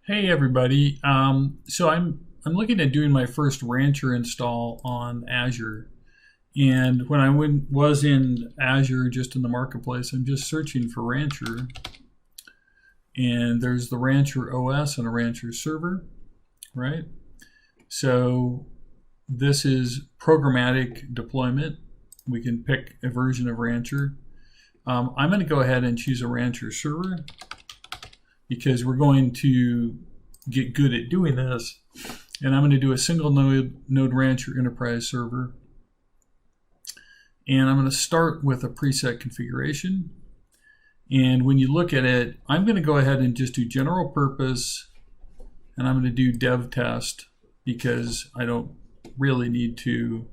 Hey everybody. So I'm looking at doing my first Rancher install on Azure. And when I was in Azure, just in the marketplace, I'm just searching for Rancher. And there's the Rancher OS and a Rancher server, right? So this is programmatic deployment. We can pick a version of Rancher. I'm going to go ahead and choose a Rancher server, because we're going to get good at doing this. And I'm going to do a single node Rancher enterprise server. And I'm going to start with a preset configuration. And when you look at it, I'm going to go ahead and just do general purpose. And I'm going to do dev test, because I don't really need to,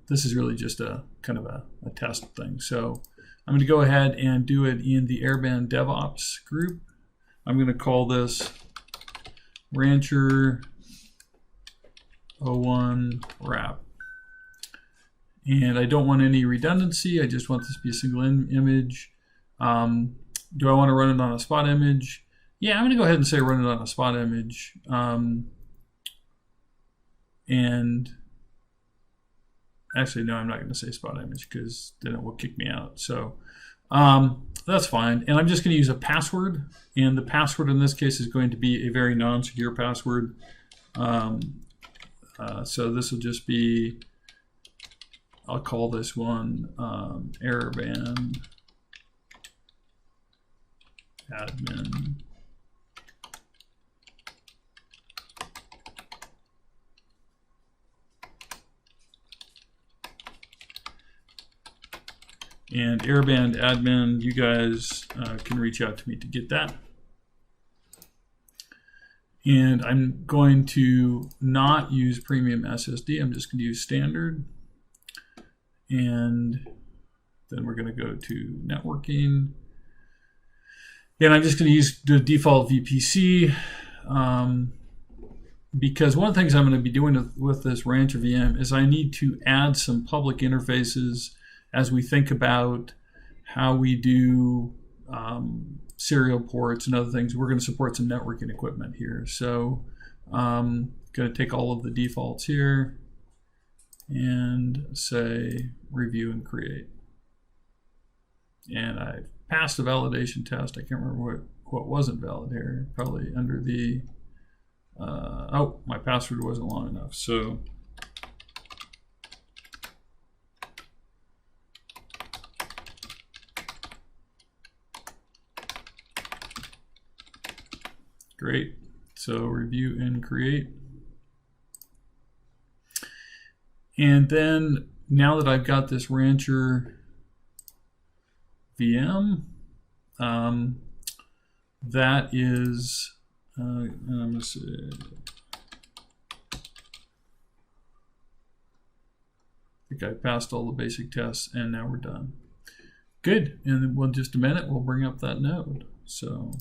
this is really just a kind of a test thing. So I'm going to go ahead and do it in the Airband DevOps group. I'm going to call this Rancher 01 wrap. And I don't want any redundancy. I just want this to be a single image. Do I want to run it on a spot image? Yeah, I'm going to go ahead and say run it on a spot image. And actually, no, I'm not going to say spot image, because then it will kick me out. So that's fine. And I'm just going to use a password. And the password in this case is going to be a very non-secure password. So this will just be, I'll call this one Airband admin. And Airband admin, you guys can reach out to me to get that. And I'm going to not use premium SSD. I'm just going to use standard. And then we're going to go to networking. And I'm just going to use the default VPC, because one of the things I'm going to be doing with this Rancher VM is I need to add some public interfaces as we think about how we do serial ports and other things. We're going to support some networking equipment here. So I'm going to take all of the defaults here and say review and create. And I passed the validation test. I can't remember what wasn't valid here. Probably under the, oh, my password wasn't long enough. So great. So review and create. And then now that I've got this Rancher VM, that is, I'm going to say, I think I passed all the basic tests, and now we're done. Good. And then in just a minute, we'll bring up that node. So